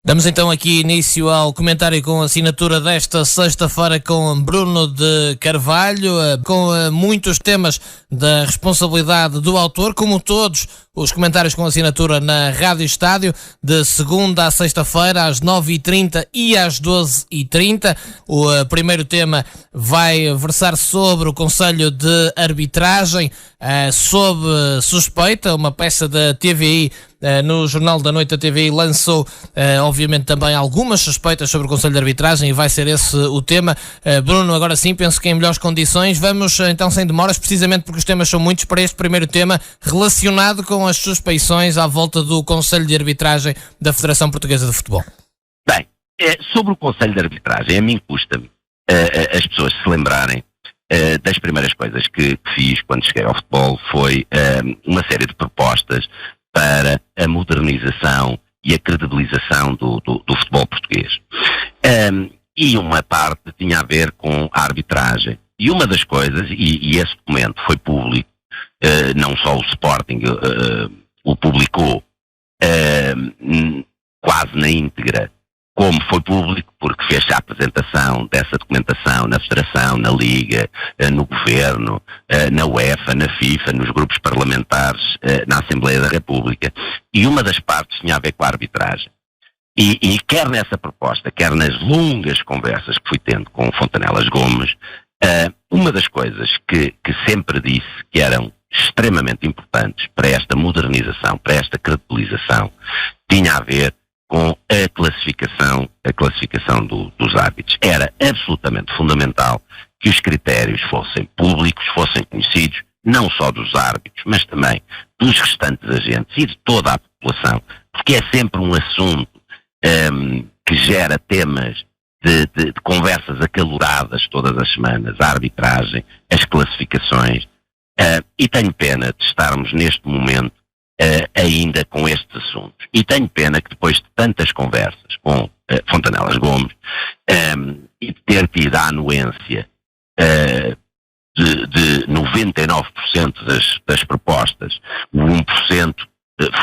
Damos então aqui início ao comentário com assinatura desta sexta-feira com Bruno de Carvalho, com muitos temas da responsabilidade do autor, como todos os comentários com assinatura na Rádio Estádio, de segunda a sexta-feira, às 9h30 e às 12h30. O primeiro tema vai versar sobre o Conselho de Arbitragem, sob suspeita. Uma peça da TVI, no Jornal da Noite, a TVI lançou, obviamente, também algumas suspeitas sobre o Conselho de Arbitragem, e vai ser esse o tema. Bruno, agora sim, penso que em melhores condições. Vamos, então, sem demoras, precisamente porque os temas são muitos, para este primeiro tema relacionado com as suspeições à volta do Conselho de Arbitragem da Federação Portuguesa de Futebol. Bem, sobre o Conselho de Arbitragem, a mim custa-me as pessoas se lembrarem das primeiras coisas que fiz quando cheguei ao futebol. Foi uma série de propostas para a modernização e a credibilização do futebol português. E uma parte tinha a ver com a arbitragem. E uma das coisas, e esse documento foi público, não só o Sporting o publicou quase na íntegra, como foi público porque fez a apresentação dessa documentação na Federação, na Liga, no Governo, na UEFA, na FIFA, nos grupos parlamentares, na Assembleia da República. E uma das partes tinha a ver com a arbitragem. E quer nessa proposta, quer nas longas conversas que fui tendo com o Fontanelas Gomes, uma das coisas que sempre disse que eram extremamente importantes para esta modernização, para esta credibilização, tinha a ver com a classificação dos árbitros. Era absolutamente fundamental que os critérios fossem públicos, fossem conhecidos, não só dos árbitros, mas também dos restantes agentes e de toda a população, porque é sempre um assunto que gera temas de conversas acaloradas todas as semanas, a arbitragem, as classificações, e tenho pena de estarmos neste momento ainda com estes assuntos. E tenho pena que depois de tantas conversas com Fontanelas Gomes e de ter tido a anuência de 99% das propostas, o 1%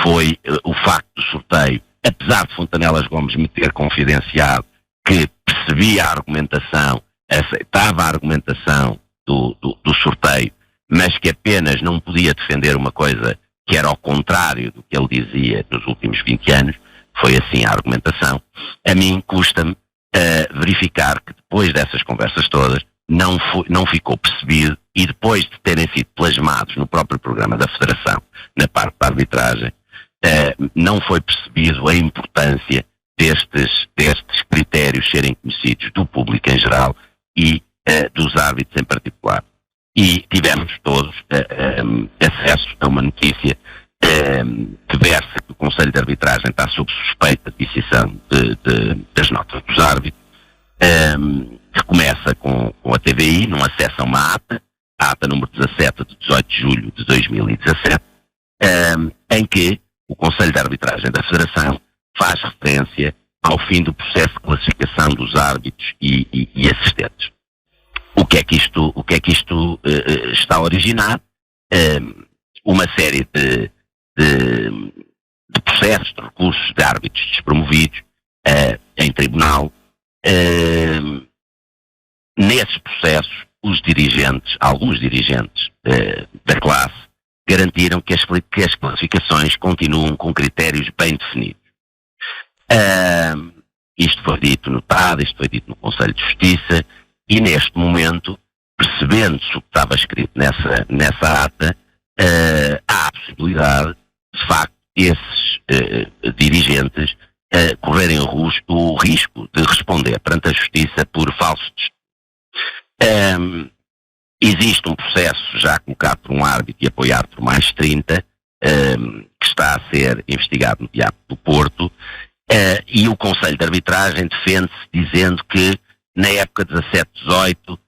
foi o facto do sorteio, apesar de Fontanelas Gomes me ter confidenciado que percebia a argumentação, aceitava a argumentação do sorteio, mas que apenas não podia defender uma coisa que era ao contrário do que ele dizia nos últimos 20 anos. Foi assim a argumentação. A mim custa-me verificar que depois dessas conversas todas não ficou percebido, e depois de terem sido plasmados no próprio programa da Federação, na parte da arbitragem, não foi percebido a importância destes critérios serem conhecidos do público em geral e dos árbitros em particular. E tivemos todos acesso a uma notícia que versa que o Conselho de Arbitragem está sob suspeita de decisão das notas dos árbitros, que começa com a TVI, num acesso a uma ata, a ata número 17 de 18 de julho de 2017, em que o Conselho de Arbitragem da Federação faz referência ao fim do processo de classificação dos árbitros e assistentes. O que é que isto está a originar? Uma série de processos, de recursos de árbitros despromovidos em tribunal. Nesses processos, alguns dirigentes da classe, garantiram que as classificações continuam com critérios bem definidos. Isto foi dito no TAD, isto foi dito no Conselho de Justiça, e neste momento, percebendo-se o que estava escrito nessa ata, há a possibilidade, de facto, esses dirigentes correrem o risco de responder perante a Justiça por falso testemunho. Existe um processo já colocado por um árbitro e apoiado por mais 30, que está a ser investigado no Diabo do Porto, e o Conselho de Arbitragem defende-se dizendo que na época 17-18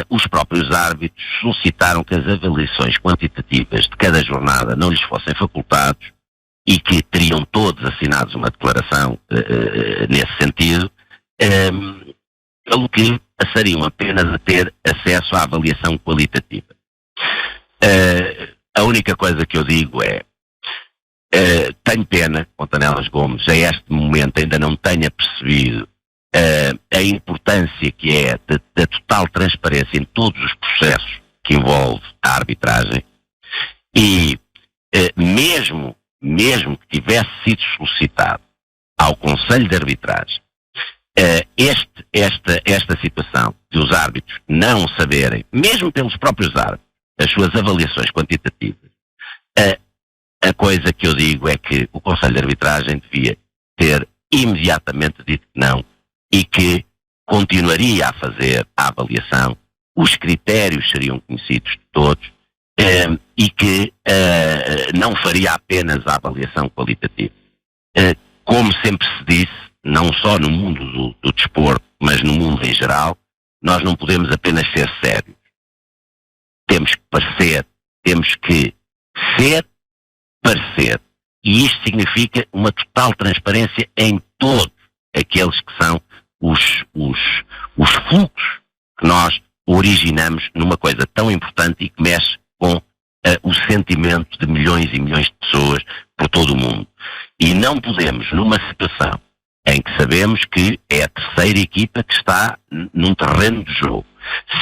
os próprios árbitros solicitaram que as avaliações quantitativas de cada jornada não lhes fossem facultados e que teriam todos assinados uma declaração nesse sentido, pelo que passariam apenas a ter acesso à avaliação qualitativa. A única coisa que eu digo é, Tenho pena que Fontanelas Gomes, a este momento, ainda não tenha percebido a importância que é da total transparência em todos os processos que envolve a arbitragem e mesmo que tivesse sido solicitado ao Conselho de Arbitragem esta situação de os árbitros não saberem, mesmo pelos próprios árbitros, as suas avaliações quantitativas, a coisa que eu digo é que o Conselho de Arbitragem devia ter imediatamente dito que não e que continuaria a fazer a avaliação, os critérios seriam conhecidos de todos e que não faria apenas a avaliação qualitativa. Como sempre se disse, não só no mundo do desporto, mas no mundo em geral, nós não podemos apenas ser sérios. Temos que parecer, temos que ser, parecer. E isto significa uma total transparência em todos aqueles que são os fluxos que nós originamos numa coisa tão importante e que mexe com o sentimento de milhões e milhões de pessoas por todo o mundo. E não podemos, numa situação em que sabemos que é a terceira equipa que está num terreno de jogo,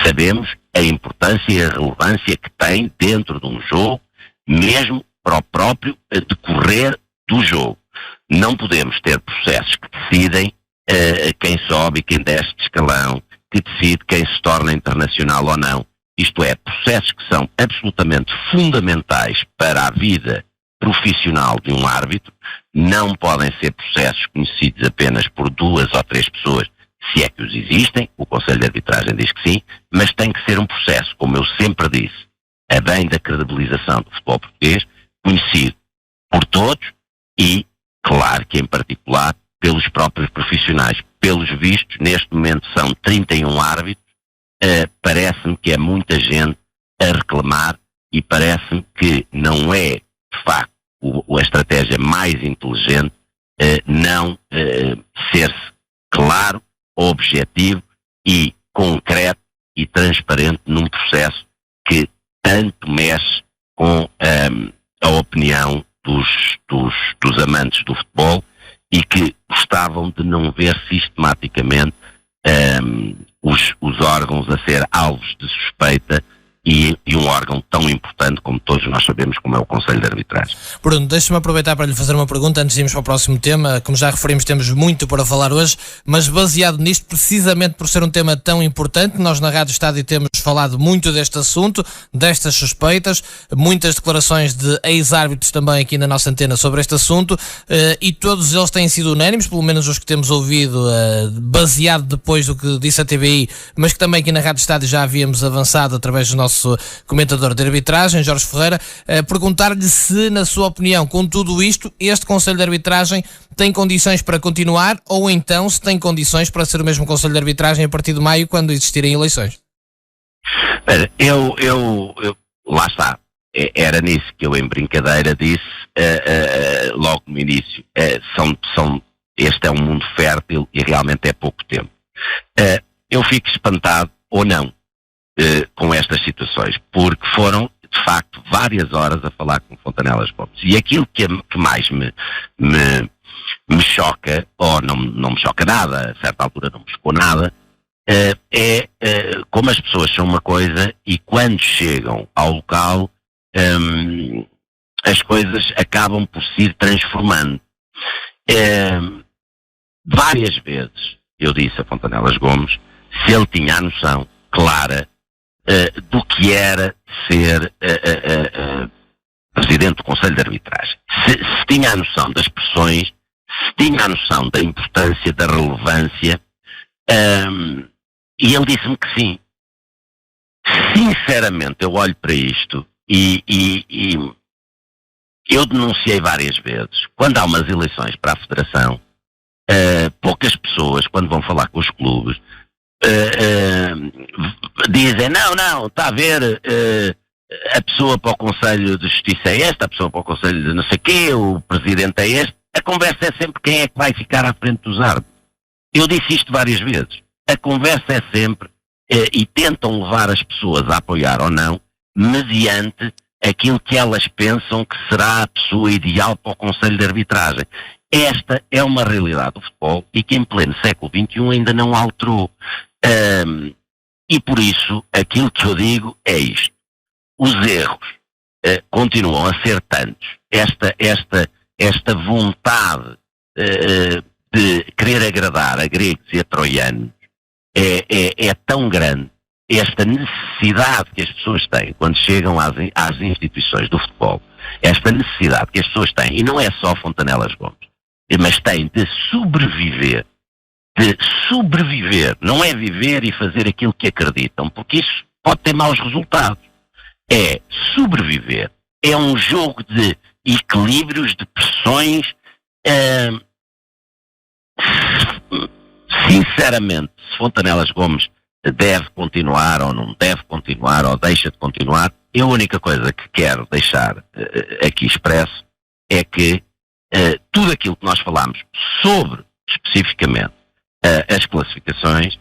sabemos a importância e a relevância que tem dentro de um jogo, mesmo para o próprio decorrer do jogo. Não podemos ter processos que decidem quem sobe e quem desce de escalão, que decide quem se torna internacional ou não. Isto é, processos que são absolutamente fundamentais para a vida profissional de um árbitro, não podem ser processos conhecidos apenas por 2 ou 3 pessoas, se é que os existem, o Conselho de Arbitragem diz que sim, mas tem que ser um processo, como eu sempre disse, a bem da credibilização do futebol português, conhecido por todos e, claro que em particular, pelos próprios profissionais. Pelos vistos, neste momento são 31 árbitros, parece-me que é muita gente a reclamar e parece-me que não é, de facto, a estratégia mais inteligente não ser-se claro, objetivo e concreto e transparente num processo que tanto mexe com a opinião dos amantes do futebol e que gostavam de não ver sistematicamente os órgãos a ser alvos de suspeita e um órgão tão importante como todos nós sabemos como é o Conselho de Arbitragem. Bruno, deixa-me aproveitar para lhe fazer uma pergunta antes de irmos para o próximo tema. Como já referimos, temos muito para falar hoje, mas baseado nisto, precisamente por ser um tema tão importante, nós na Rádio Estádio temos falado muito deste assunto, destas suspeitas, muitas declarações de ex-árbitros também aqui na nossa antena sobre este assunto, e todos eles têm sido unânimes, pelo menos os que temos ouvido, baseado depois do que disse a TVI, mas que também aqui na Rádio Estádio já havíamos avançado através do nosso comentador de arbitragem, Jorge Ferreira, perguntar-lhe se, na sua opinião, com tudo isto, este Conselho de Arbitragem tem condições para continuar ou então se tem condições para ser o mesmo Conselho de Arbitragem a partir de maio, quando existirem eleições. Eu lá está. Era nisso que eu, em brincadeira, disse logo no início. Este é um mundo fértil e realmente é pouco tempo. Eu fico espantado, ou não, com estas situações, porque foram, de facto, várias horas a falar com Fontanelas Gomes. E aquilo que mais me choca, ou não me choca nada, a certa altura não me chocou nada, é como as pessoas são uma coisa e quando chegam ao local as coisas acabam por se ir transformando. Várias vezes eu disse a Fontanelas Gomes se ele tinha a noção clara do que era ser presidente do Conselho de Arbitragem. Se tinha a noção das pressões, se tinha a noção da importância, da relevância, e ele disse-me que sim. Sinceramente, eu olho para isto e eu denunciei várias vezes. Quando há umas eleições para a Federação, poucas pessoas, quando vão falar com os clubes, dizem, não, está a ver, a pessoa para o Conselho de Justiça é esta, a pessoa para o Conselho de não sei o quê, o Presidente é este. A conversa é sempre quem é que vai ficar à frente dos árbitros. Eu disse isto várias vezes. A conversa é sempre, e tentam levar as pessoas a apoiar ou não, mediante aquilo que elas pensam que será a pessoa ideal para o Conselho de Arbitragem. Esta é uma realidade do futebol e que em pleno século XXI ainda não alterou. E por isso, aquilo que eu digo é isto. Os erros continuam a ser tantos. Esta vontade de querer agradar a gregos e a troianos é tão grande. Esta necessidade que as pessoas têm quando chegam às instituições do futebol, esta necessidade que as pessoas têm, e não é só Fontanelas Gomes, mas têm de sobreviver, não é viver e fazer aquilo que acreditam, porque isso pode ter maus resultados. É sobreviver, é um jogo de equilíbrios, de pressões. Sinceramente, se Fontanelas Gomes deve continuar ou não deve continuar ou deixa de continuar, eu a única coisa que quero deixar aqui expresso é que tudo aquilo que nós falamos sobre, especificamente, as classificações,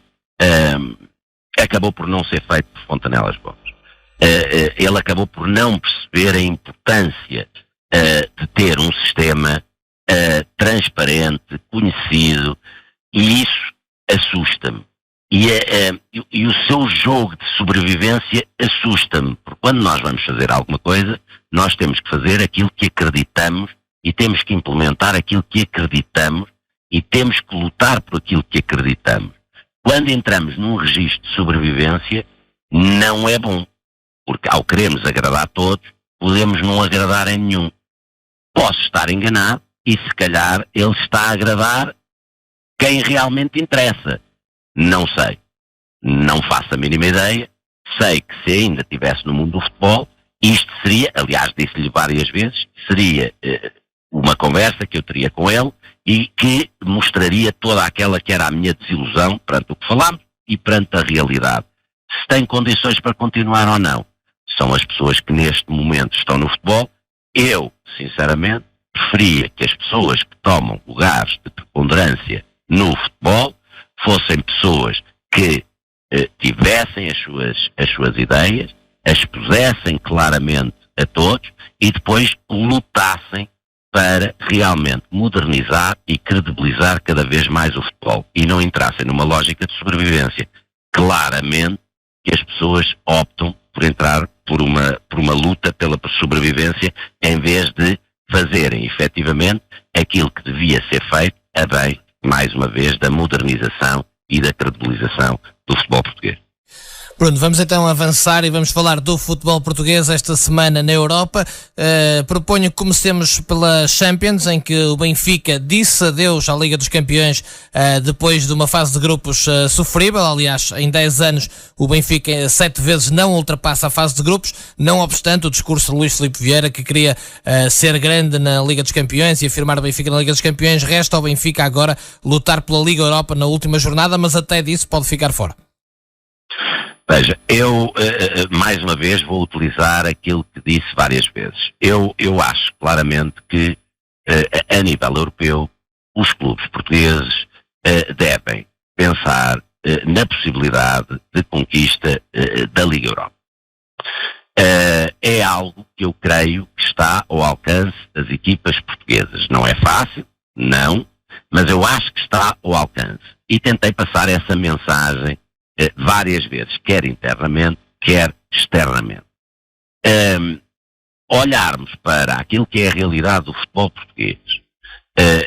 acabou por não ser feito por Fontanelas Gomes. Ele acabou por não perceber a importância de ter um sistema transparente, conhecido, e isso assusta-me. E o seu jogo de sobrevivência assusta-me, porque quando nós vamos fazer alguma coisa, nós temos que fazer aquilo que acreditamos e temos que implementar aquilo que acreditamos e temos que lutar por aquilo que acreditamos. Quando entramos num registro de sobrevivência, não é bom, porque ao querermos agradar a todos, podemos não agradar a nenhum. Posso estar enganado e se calhar ele está a agradar quem realmente interessa. Não sei. Não faço a mínima ideia. Sei que se ainda estivesse no mundo do futebol, isto seria, aliás, disse-lhe várias vezes, seria uma conversa que eu teria com ele e que mostraria toda aquela que era a minha desilusão perante o que falámos e perante a realidade. Se tem condições para continuar ou não, são as pessoas que neste momento estão no futebol. Eu, sinceramente, preferia que as pessoas que tomam lugares de preponderância no futebol fossem pessoas que tivessem as suas ideias, as pusessem claramente a todos e depois lutassem para realmente modernizar e credibilizar cada vez mais o futebol e não entrassem numa lógica de sobrevivência. Claramente que as pessoas optam por entrar por uma luta pela sobrevivência em vez de fazerem efetivamente aquilo que devia ser feito a bem, mais uma vez, da modernização e da credibilização do futebol português. Bruno, vamos então avançar e vamos falar do futebol português esta semana na Europa. Proponho que comecemos pela Champions, em que o Benfica disse adeus à Liga dos Campeões depois de uma fase de grupos sofrível. Aliás, em 10 anos o Benfica 7 vezes não ultrapassa a fase de grupos, não obstante o discurso de Luís Filipe Vieira, que queria ser grande na Liga dos Campeões e afirmar o Benfica na Liga dos Campeões. Resta ao Benfica agora lutar pela Liga Europa na última jornada, mas até disso pode ficar fora. Veja, eu mais uma vez vou utilizar aquilo que disse várias vezes. Eu acho claramente que a nível europeu os clubes portugueses devem pensar na possibilidade de conquista da Liga Europa. É algo que eu creio que está ao alcance das equipas portuguesas. Não é fácil, não, mas eu acho que está ao alcance. E tentei passar essa mensagem várias vezes, quer internamente, quer externamente. Olharmos para aquilo que é a realidade do futebol português,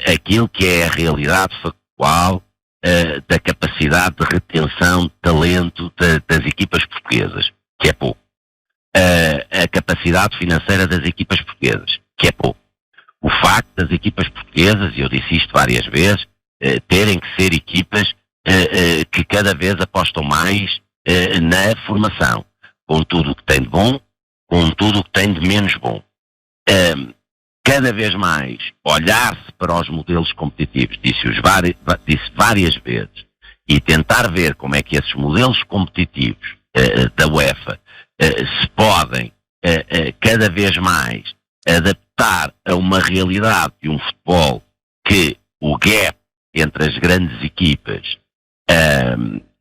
aquilo que é a realidade factual da capacidade de retenção de talento das equipas portuguesas, que é pouco. A capacidade financeira das equipas portuguesas, que é pouco. O facto das equipas portuguesas, e eu disse isto várias vezes, terem que ser equipas que cada vez apostam mais na formação, com tudo o que tem de bom, com tudo o que tem de menos bom. Cada vez mais olhar-se para os modelos competitivos, disse várias vezes, e tentar ver como é que esses modelos competitivos da UEFA se podem cada vez mais adaptar a uma realidade de um futebol que o gap entre as grandes equipas,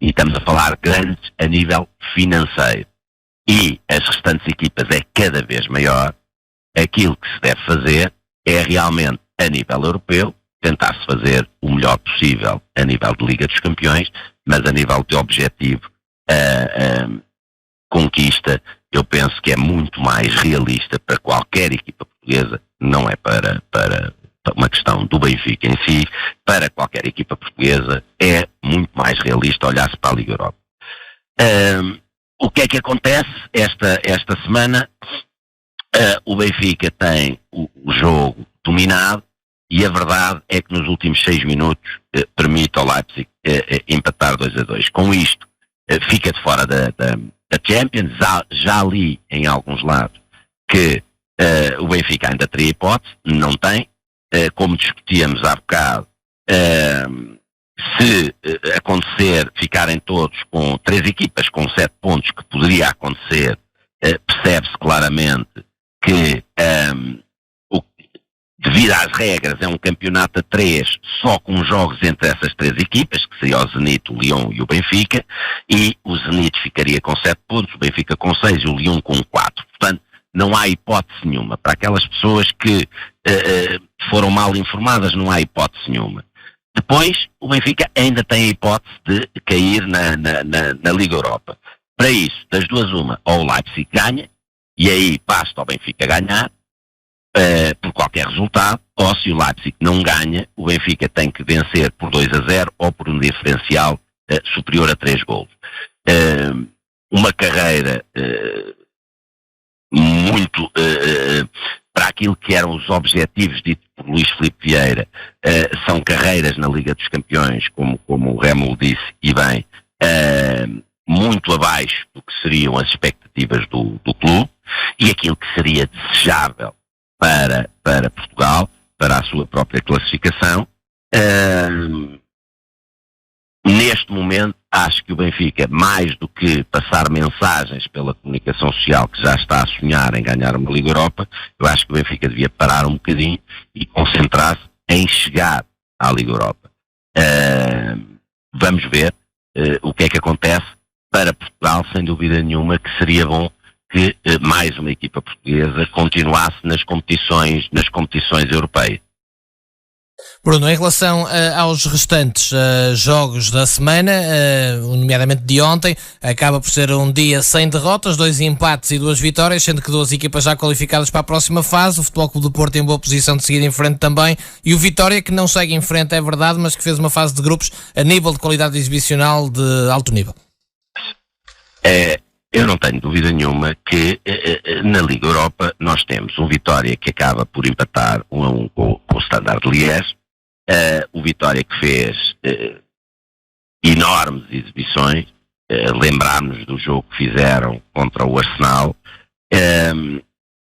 e estamos a falar grandes a nível financeiro, e as restantes equipas é cada vez maior, aquilo que se deve fazer é realmente, a nível europeu, tentar-se fazer o melhor possível a nível de Liga dos Campeões, mas a nível de objetivo, conquista, eu penso que é muito mais realista para qualquer equipa portuguesa, não é para uma questão do Benfica em si, para qualquer equipa portuguesa é muito mais realista olhar-se para a Liga Europa. O que é que acontece esta semana? O Benfica tem o jogo dominado e a verdade é que nos últimos 6 minutos permite ao Leipzig empatar 2-2. Com isto, fica de fora da Champions. Já li em alguns lados que o Benfica ainda teria hipótese, não tem. Como discutíamos há bocado, se acontecer, ficarem todos com 3 equipas com 7 pontos, que poderia acontecer, percebe-se claramente que devido às regras é um campeonato a 3 só com jogos entre essas 3 equipas, que seria o Zenit, o Lyon e o Benfica, e o Zenit ficaria com 7 pontos, o Benfica com 6 e o Lyon com 4. Portanto, não há hipótese nenhuma. Para aquelas pessoas que foram mal informadas, não há hipótese nenhuma. Depois, o Benfica ainda tem a hipótese de cair na Liga Europa. Para isso, das duas uma, ou o Leipzig ganha, e aí basta ao Benfica ganhar, por qualquer resultado, ou se o Leipzig não ganha, o Benfica tem que vencer por 2-0 ou por um diferencial superior a 3 golos. Uma carreira muito para aquilo que eram os objetivos ditos por Luís Filipe Vieira, são carreiras na Liga dos Campeões, como o Remo disse, e bem, muito abaixo do que seriam as expectativas do clube, e aquilo que seria desejável para Portugal, para a sua própria classificação. Neste momento, acho que o Benfica, mais do que passar mensagens pela comunicação social que já está a sonhar em ganhar uma Liga Europa, eu acho que o Benfica devia parar um bocadinho e concentrar-se em chegar à Liga Europa. Vamos ver o que é que acontece para Portugal, sem dúvida nenhuma, que seria bom que mais uma equipa portuguesa continuasse nas competições europeias. Bruno, em relação aos restantes jogos da semana, nomeadamente de ontem, acaba por ser um dia sem derrotas, 2 empates e 2 vitórias, sendo que 2 equipas já qualificadas para a próxima fase, o Futebol Clube do Porto em boa posição de seguir em frente também, e o Vitória, que não segue em frente, é verdade, mas que fez uma fase de grupos a nível de qualidade exibicional de alto nível. Eu não tenho dúvida nenhuma que na Liga Europa nós temos um Vitória que acaba por empatar 1-1 com o Standard Liège, o Vitória que fez enormes exibições, lembrámos do jogo que fizeram contra o Arsenal,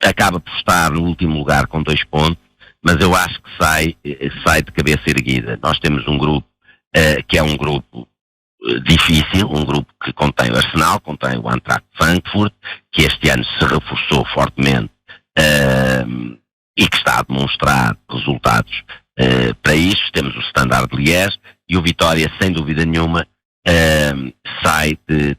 acaba por estar no último lugar com 2 pontos, mas eu acho que sai de cabeça erguida. Nós temos um grupo que é um grupo difícil, um grupo que contém o Arsenal, contém o Eintracht Frankfurt, que este ano se reforçou fortemente e que está a demonstrar resultados para isso. Temos o Standard Liège e o Vitória, sem dúvida nenhuma, sai de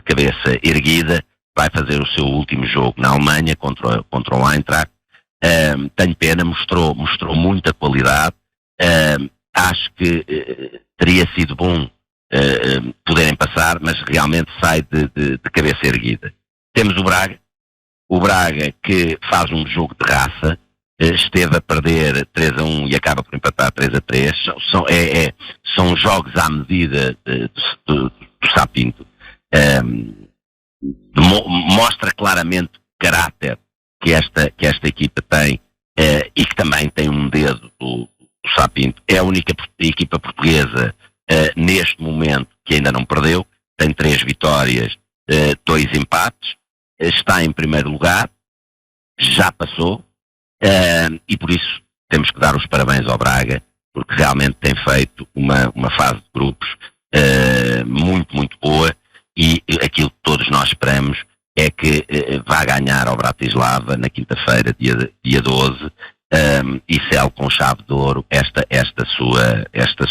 cabeça erguida, vai fazer o seu último jogo na Alemanha contra o Eintracht. Tenho pena, mostrou muita qualidade. Acho que teria sido bom poderem passar, mas realmente sai de cabeça erguida. Temos o Braga que faz um jogo de raça, esteve a perder 3-1 e acaba por empatar 3-3. São jogos à medida do Sapinto. Mostra claramente o caráter que esta equipa tem, e que também tem um dedo do Sapinto. É a única equipa portuguesa neste momento que ainda não perdeu, tem 3 vitórias, 2 empates, está em primeiro lugar, já passou, e por isso temos que dar os parabéns ao Braga, porque realmente tem feito uma fase de grupos muito, muito boa, e aquilo que todos nós esperamos é que vá ganhar ao Bratislava na quinta-feira, dia 12, e sele com chave de ouro esta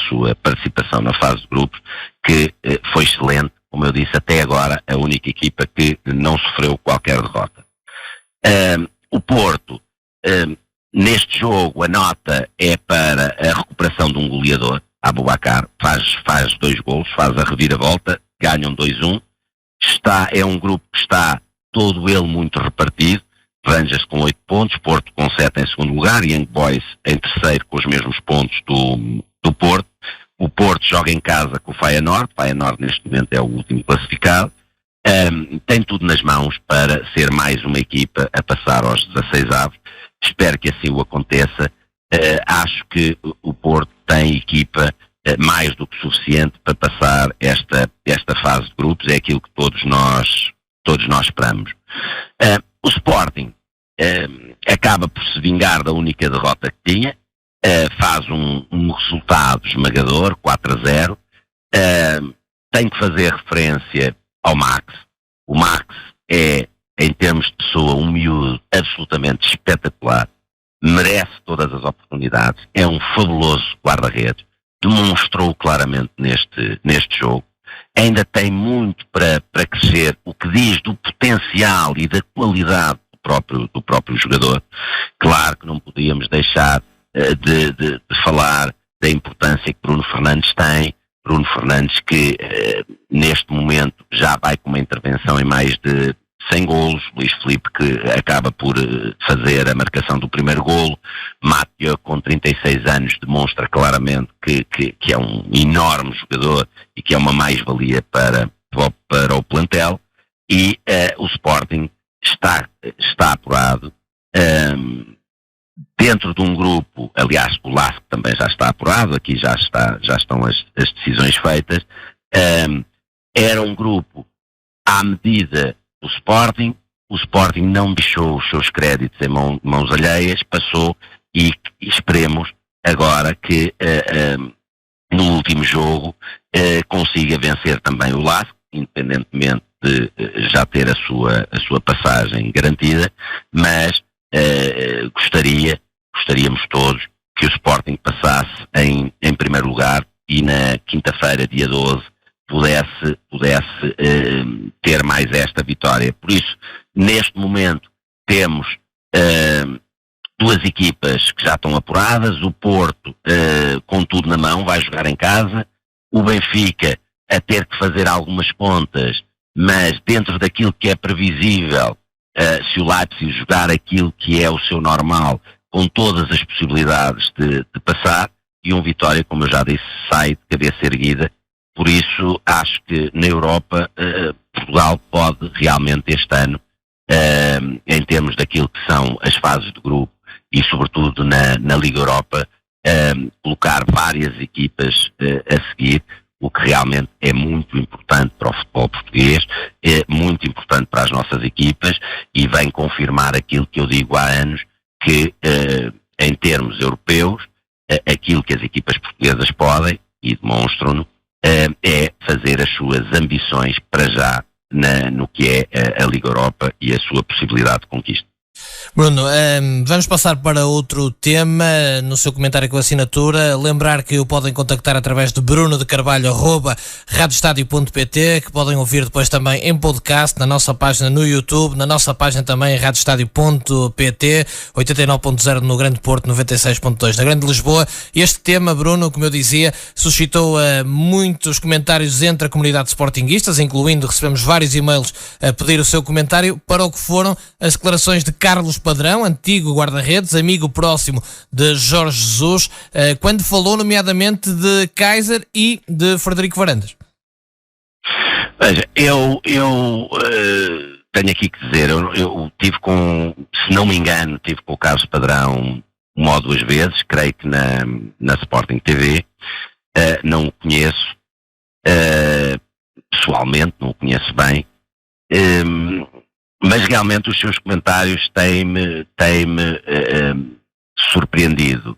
sua participação na fase de grupos, que foi excelente, como eu disse, até agora a única equipa que não sofreu qualquer derrota. O Porto, neste jogo, a nota é para a recuperação de um goleador, Aboubakar, faz 2 golos, faz a reviravolta, ganham 2-1. É um grupo que está todo ele muito repartido, Rangers com 8 pontos, Porto com 7 em segundo lugar, Young Boys em terceiro com os mesmos pontos do Porto. O Porto joga em casa com o Feyenoord neste momento é o último classificado. Tem tudo nas mãos para ser mais uma equipa a passar aos 16avos. Espero que assim o aconteça. Acho que o Porto tem equipa mais do que suficiente para passar esta fase de grupos. É aquilo que todos nós esperamos. O Sporting acaba por se vingar da única derrota que tinha. Faz um resultado esmagador, 4-0. Tem que fazer referência ao Max. O Max é, em termos de pessoa, um miúdo absolutamente espetacular. Merece todas as oportunidades. É um fabuloso guarda-redes. Demonstrou claramente neste jogo. Ainda tem muito para crescer, o que diz do potencial e da qualidade do próprio jogador. Claro que não podíamos deixar de falar da importância que Bruno Fernandes tem. Bruno Fernandes que neste momento já vai com uma intervenção em mais de 100 golos. Luís Filipe que acaba por fazer a marcação do primeiro golo. Mathieu com 36 anos demonstra claramente que é um enorme jogador e que é uma mais-valia para o plantel. E o Sporting está apurado. Dentro de um grupo, aliás, o LASK também já está apurado, aqui já estão as decisões feitas. Era um grupo à medida do Sporting, o Sporting não deixou os seus créditos em mãos alheias, passou e esperemos agora que no último jogo consiga vencer também o LASK, independentemente de já ter a sua passagem garantida, mas gostaríamos todos que o Sporting passasse em primeiro lugar e na quinta-feira, dia 12, pudesse ter mais esta vitória. Por isso, neste momento, temos 2 equipas que já estão apuradas. O Porto, com tudo na mão, vai jogar em casa. O Benfica, a ter que fazer algumas contas, mas dentro daquilo que é previsível, se o Leipzig jogar aquilo que é o seu normal, com todas as possibilidades de passar, e um Vitória, como eu já disse, sai de cabeça erguida. Por isso, acho que na Europa, Portugal pode realmente este ano, em termos daquilo que são as fases de grupo e sobretudo na Liga Europa, colocar várias equipas a seguir, o que realmente é muito importante para o futebol português, é muito importante para as nossas equipas e vem confirmar aquilo que eu digo há anos, que em termos europeus, aquilo que as equipas portuguesas podem, e demonstram-no, é fazer as suas ambições para já no que é a Liga Europa e a sua possibilidade de conquista. Bruno, vamos passar para outro tema. No seu comentário com assinatura, lembrar que o podem contactar através de brunodecarvalho@radioestadio.pt, que podem ouvir depois também em podcast, na nossa página no YouTube, na nossa página também radioestadio.pt, 89.0 no Grande Porto, 96.2 na Grande Lisboa. Este tema, Bruno, como eu dizia, suscitou muitos comentários entre a comunidade de sportinguistas, incluindo, recebemos vários e-mails a pedir o seu comentário para o que foram as declarações de Carlos Padrão, antigo guarda-redes, amigo próximo de Jorge Jesus, quando falou nomeadamente de Kaiser e de Frederico Varandas. Veja, eu tenho aqui que dizer, eu tive se não me engano, tive com o Carlos Padrão uma ou 2 vezes, creio que na Sporting TV, não o conheço pessoalmente, não o conheço bem, mas realmente os seus comentários têm-me surpreendido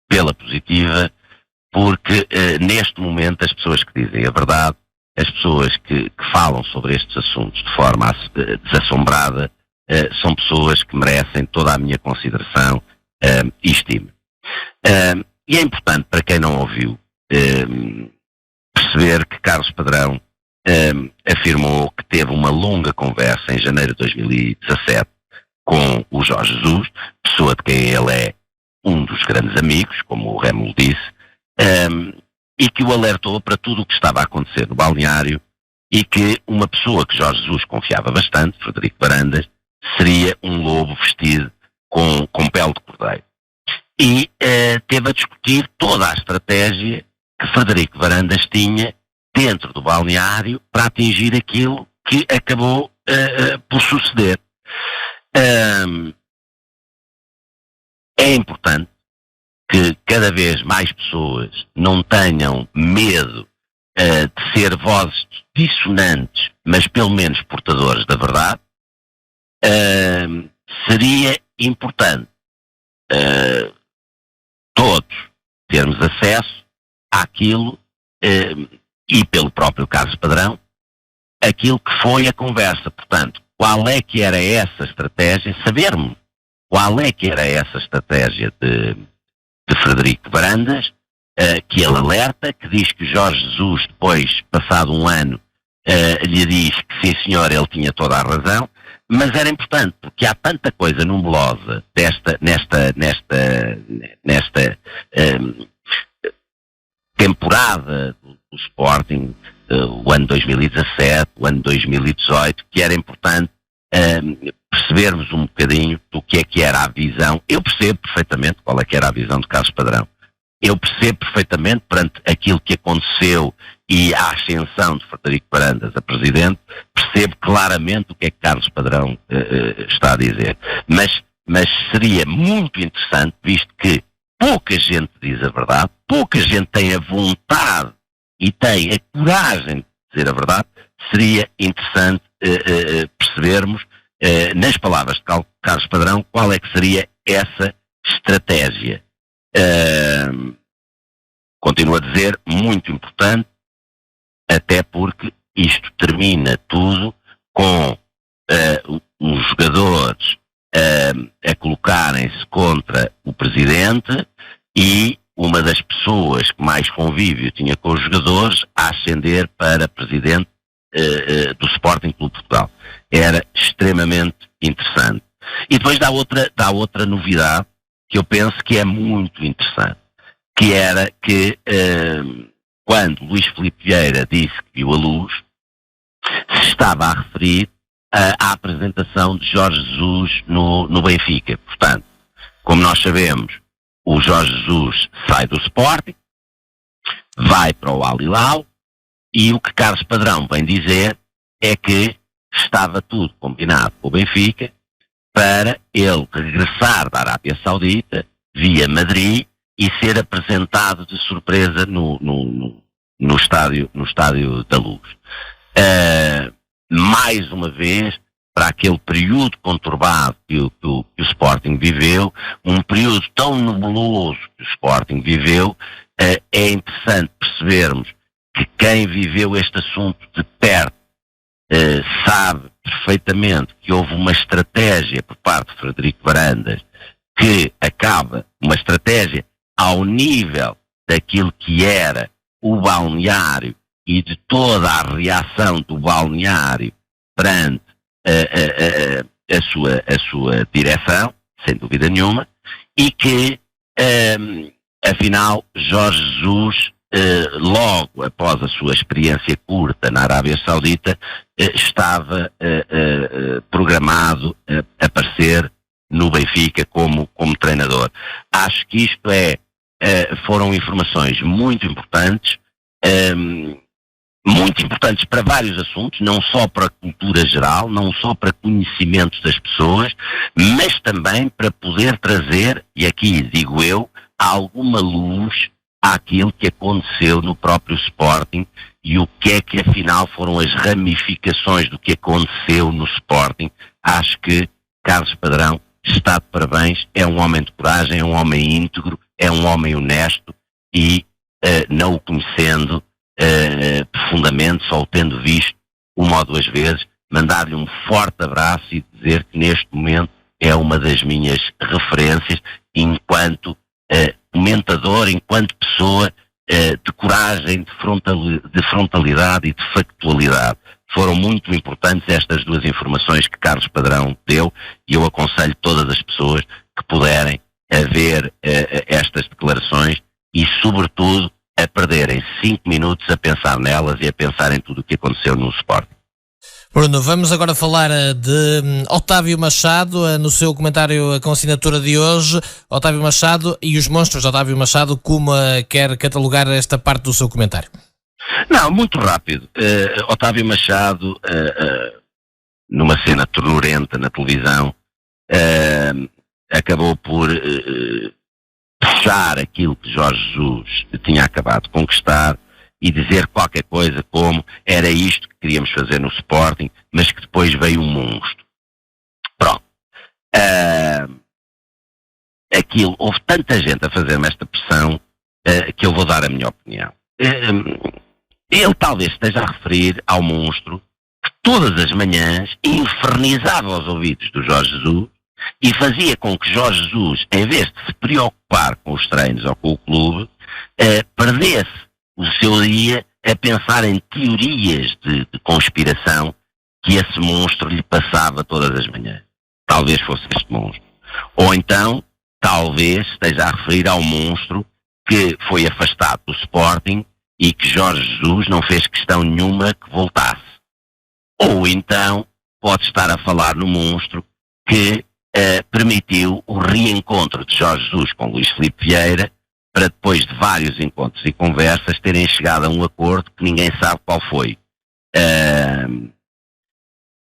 pela positiva, porque neste momento as pessoas que dizem a verdade, as pessoas que falam sobre estes assuntos de forma desassombrada, são pessoas que merecem toda a minha consideração e estima. E é importante para quem não ouviu perceber que Carlos Padrão afirmou que teve uma longa conversa em janeiro de 2017 com o Jorge Jesus, pessoa de quem ele é um dos grandes amigos, como o Rémulo disse, e que o alertou para tudo o que estava a acontecer no balneário e que uma pessoa que Jorge Jesus confiava bastante, Frederico Varandas, seria um lobo vestido com pele de cordeiro. E teve a discutir toda a estratégia que Frederico Varandas tinha dentro do balneário para atingir aquilo que acabou por suceder. É importante que cada vez mais pessoas não tenham medo de ser vozes dissonantes, mas pelo menos portadores da verdade. Seria importante todos termos acesso àquilo, e pelo próprio Carlos Padrão, aquilo que foi a conversa. Portanto, qual é que era essa estratégia, sabermos qual é que era essa estratégia de Frederico Varandas, que ele alerta, que diz que Jorge Jesus, depois, passado um ano, lhe diz que sim senhor, ele tinha toda a razão, mas era importante, porque há tanta coisa nebulosa nesta temporada do Sporting, o ano 2017, o ano 2018, que era importante percebermos um bocadinho do que era a visão. Eu percebo perfeitamente qual é que era a visão de Carlos Padrão. Eu percebo perfeitamente, perante aquilo que aconteceu e a ascensão de Frederico Varandas a presidente, percebo claramente o que é que Carlos Padrão está a dizer. Mas seria muito interessante, visto que pouca gente diz a verdade, pouca gente tem a vontade e tem a coragem de dizer a verdade, seria interessante percebermos, nas palavras de Carlos Padrão, qual é que seria essa estratégia. Continuo a dizer, muito importante, até porque isto termina tudo com os jogadores a colocarem-se contra o presidente e uma das pessoas que mais convívio tinha com os jogadores a ascender para presidente do Sporting Clube de Portugal. Era extremamente interessante. E depois dá outra novidade que eu penso que é muito interessante, que era que quando Luís Filipe Vieira disse que viu a luz, se estava a referir à apresentação de Jorge Jesus no Benfica. Portanto, como nós sabemos, o Jorge Jesus sai do Sporting, vai para o Al Hilal, e o que Carlos Padrão vem dizer é que estava tudo combinado com o Benfica para ele regressar da Arábia Saudita via Madrid e ser apresentado de surpresa no estádio da Luz. Mais uma vez, para aquele período conturbado que o Sporting viveu, um período tão nebuloso que o Sporting viveu, é interessante percebermos que quem viveu este assunto de perto sabe perfeitamente que houve uma estratégia por parte de Frederico Varandas que acaba, uma estratégia ao nível daquilo que era o balneário e de toda a reação do balneário perante a sua direção, sem dúvida nenhuma, e que, afinal, Jorge Jesus, logo após a sua experiência curta na Arábia Saudita, estava programado a aparecer no Benfica como treinador. Acho que isto foram informações muito importantes para vários assuntos, não só para a cultura geral, não só para conhecimentos das pessoas, mas também para poder trazer, e aqui digo eu, alguma luz àquilo que aconteceu no próprio Sporting e o que é que afinal foram as ramificações do que aconteceu no Sporting. Acho que Carlos Padrão está de parabéns, é um homem de coragem, é um homem íntegro, é um homem honesto e, não o conhecendo profundamente, só o tendo visto uma ou duas vezes, mandar-lhe um forte abraço e dizer que neste momento é uma das minhas referências enquanto comentador, enquanto pessoa de coragem, de frontalidade e de factualidade. Foram muito importantes estas duas informações que Carlos Padrão deu, e eu aconselho todas as pessoas que puderem a ver estas declarações e, sobretudo, a perderem 5 minutos a pensar nelas e a pensar em tudo o que aconteceu no Sporting. Bruno, vamos agora falar de Otávio Machado, no seu comentário com assinatura de hoje. Otávio Machado e os monstros de Otávio Machado, como quer catalogar esta parte do seu comentário? Não, muito rápido. Otávio Machado, numa cena ternurenta na televisão, acabou por puxar aquilo que Jorge Jesus tinha acabado de conquistar e dizer qualquer coisa como era isto que queríamos fazer no Sporting, mas que depois veio um monstro. Pronto. Aquilo, houve tanta gente a fazer-me esta pressão que eu vou dar a minha opinião. Ele talvez esteja a referir ao monstro que todas as manhãs infernizava os ouvidos do Jorge Jesus e fazia com que Jorge Jesus, em vez de se preocupar com os treinos ou com o clube, perdesse o seu dia a pensar em teorias de conspiração que esse monstro lhe passava todas as manhãs. Talvez fosse este monstro. Ou então, talvez esteja a referir ao monstro que foi afastado do Sporting e que Jorge Jesus não fez questão nenhuma que voltasse. Ou então, pode estar a falar no monstro que permitiu o reencontro de Jorge Jesus com Luís Filipe Vieira, para depois de vários encontros e conversas terem chegado a um acordo que ninguém sabe qual foi.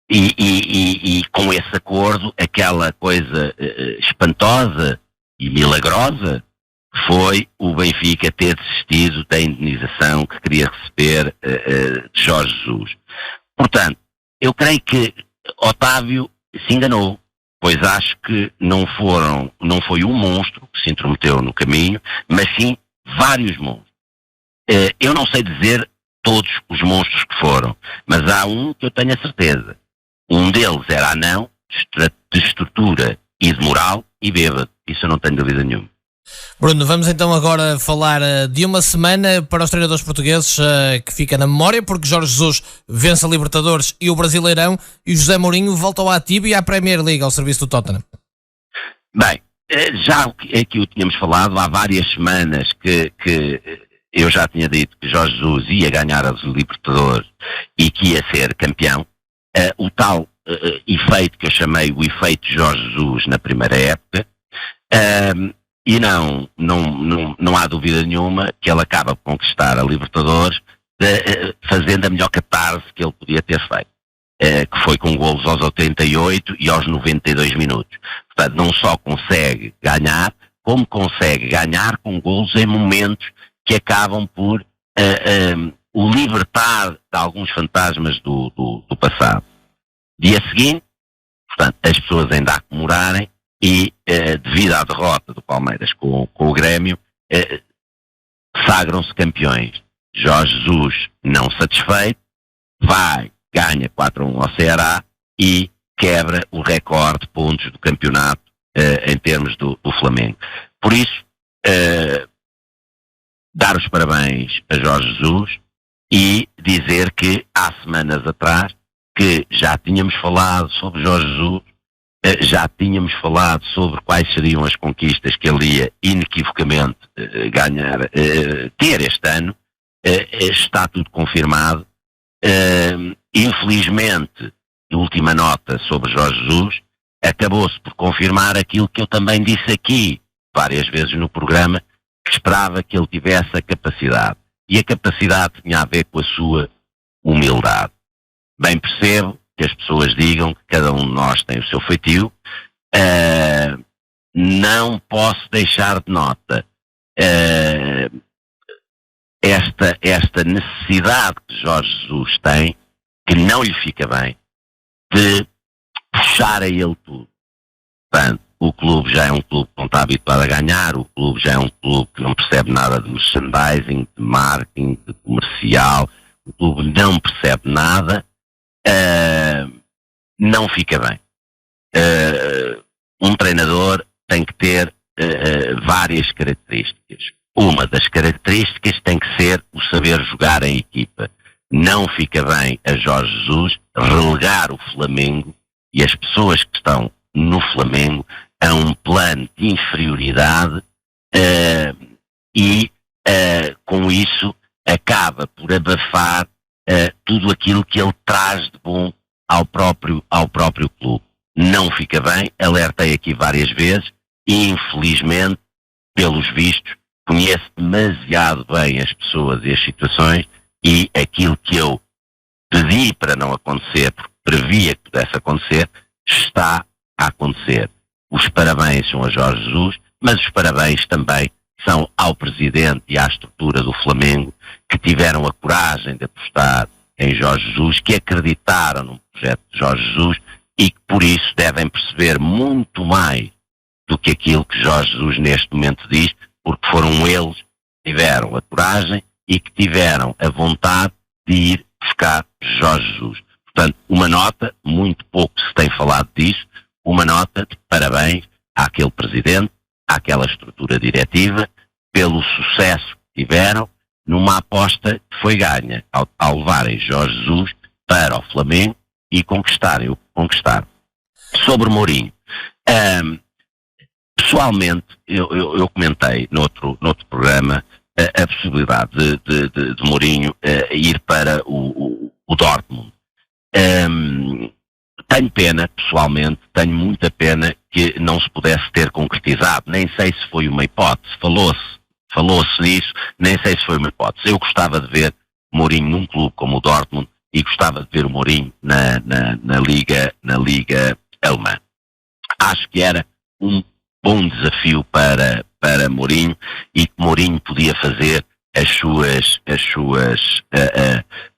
E com esse acordo, aquela coisa espantosa e milagrosa foi o Benfica ter desistido da indenização que queria receber de Jorge Jesus. Portanto, eu creio que Otávio se enganou, pois acho que não foi um monstro que se intrometeu no caminho, mas sim vários monstros. Eu não sei dizer todos os monstros que foram, mas há um que eu tenho a certeza. Um deles era anão, de estrutura e de moral, e bêbado. Isso eu não tenho dúvida nenhuma. Bruno, vamos então agora falar de uma semana para os treinadores portugueses que fica na memória, porque Jorge Jesus vence a Libertadores e o Brasileirão, e o José Mourinho volta ao ativo e à Premier League, ao serviço do Tottenham. Bem, já aqui o tínhamos falado, há várias semanas que eu já tinha dito que Jorge Jesus ia ganhar as Libertadores e que ia ser campeão. O tal efeito que eu chamei o efeito Jorge Jesus na primeira época, e não há dúvida nenhuma que ele acaba por conquistar a Libertadores fazendo a melhor catarse que ele podia ter feito, que foi com golos aos 88 e aos 92 minutos. Portanto, não só consegue ganhar, como consegue ganhar com golos em momentos que acabam por o libertar de alguns fantasmas do passado. Dia seguinte, portanto, as pessoas ainda a comemorarem e, devido à derrota do Palmeiras com o Grêmio, sagram-se campeões. Jorge Jesus, não satisfeito, ganha 4-1 ao Ceará e quebra o recorde de pontos do campeonato em termos do Flamengo. Por isso, dar os parabéns a Jorge Jesus e dizer que há semanas atrás que já tínhamos falado sobre Jorge Jesus, já tínhamos falado sobre quais seriam as conquistas que ele ia inequivocamente ter este ano. Está tudo confirmado. Infelizmente, a última nota sobre Jorge Jesus acabou-se por confirmar aquilo que eu também disse aqui várias vezes no programa, que esperava que ele tivesse a capacidade. E a capacidade tinha a ver com a sua humildade. Bem percebo que as pessoas digam que cada um de nós tem o seu feitio. Não posso deixar de nota esta necessidade que Jorge Jesus tem, que não lhe fica bem, de puxar a ele tudo. Portanto, o clube já é um clube que não está habituado a ganhar, o clube já é um clube que não percebe nada de merchandising, de marketing, de comercial, o clube não percebe nada, não fica bem. Um treinador tem que ter várias características. Uma das características tem que ser o saber jogar em equipa. Não fica bem a Jorge Jesus relegar o Flamengo e as pessoas que estão no Flamengo a um plano de inferioridade e com isso acaba por abafar tudo aquilo que ele traz de bom ao próprio clube. Não fica bem, alertei aqui várias vezes e infelizmente, pelos vistos, conhece demasiado bem as pessoas e as situações e aquilo que eu pedi para não acontecer, porque previa que pudesse acontecer, está a acontecer. Os parabéns são a Jorge Jesus, mas os parabéns também são ao Presidente e à estrutura do Flamengo, que tiveram a coragem de apostar em Jorge Jesus, que acreditaram no projeto de Jorge Jesus e que por isso devem perceber muito mais do que aquilo que Jorge Jesus neste momento diz, porque foram eles que tiveram a coragem e que tiveram a vontade de ir buscar Jorge Jesus. Portanto, uma nota, muito pouco se tem falado disso, uma nota de parabéns àquele Presidente, àquela estrutura diretiva, pelo sucesso que tiveram numa aposta que foi ganha ao levarem Jorge Jesus para o Flamengo e conquistarem o que conquistaram. Sobre Mourinho, pessoalmente, eu comentei noutro programa a possibilidade de Mourinho ir para o Dortmund. Tenho pena, pessoalmente, tenho muita pena que não se pudesse ter concretizado. Nem sei se foi uma hipótese. Falou-se nisso, nem sei se foi uma hipótese. Eu gostava de ver Mourinho num clube como o Dortmund e gostava de ver o Mourinho na Liga Alemã. Acho que era um bom desafio para Mourinho e que Mourinho podia fazer as suas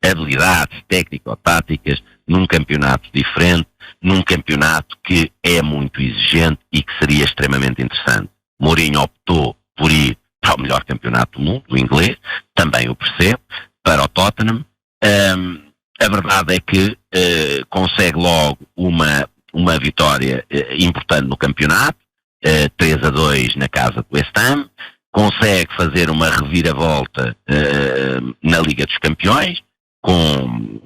habilidades técnico-táticas num campeonato diferente, num campeonato que é muito exigente e que seria extremamente interessante. Mourinho optou por ir para o melhor campeonato do mundo, o inglês, também o percebo, para o Tottenham. A verdade é que consegue logo uma vitória importante no campeonato, 3-2 na casa do West Ham, consegue fazer uma reviravolta na Liga dos Campeões, com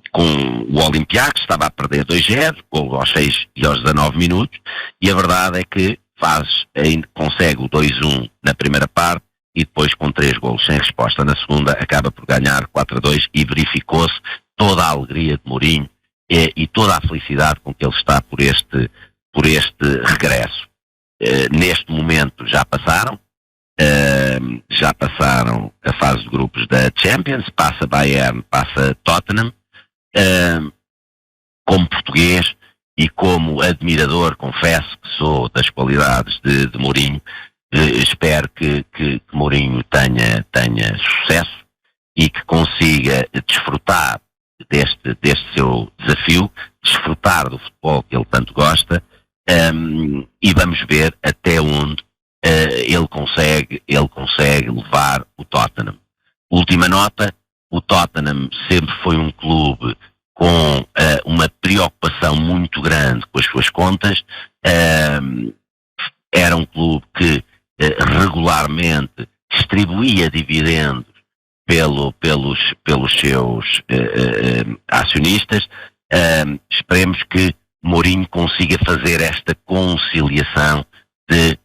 o Olympiacos, estava a perder 2-0, gol aos 6 e aos 19 minutos, e a verdade é que consegue o 2-1 na primeira parte, e depois com 3 golos sem resposta na segunda, acaba por ganhar 4-2 e verificou-se toda a alegria de Mourinho e toda a felicidade com que ele está por este regresso. Neste momento já passaram a fase de grupos da Champions, passa Bayern, passa Tottenham. Como português e como admirador, confesso que sou das qualidades de Mourinho, espero que Mourinho tenha sucesso e que consiga desfrutar deste seu desafio, desfrutar do futebol que ele tanto gosta, e vamos ver até onde ele consegue levar o Tottenham. Última nota, o Tottenham sempre foi um clube com uma preocupação muito grande com as suas contas. Era um clube que regularmente distribuía dividendos pelos seus acionistas. Esperemos que Mourinho consiga fazer esta conciliação de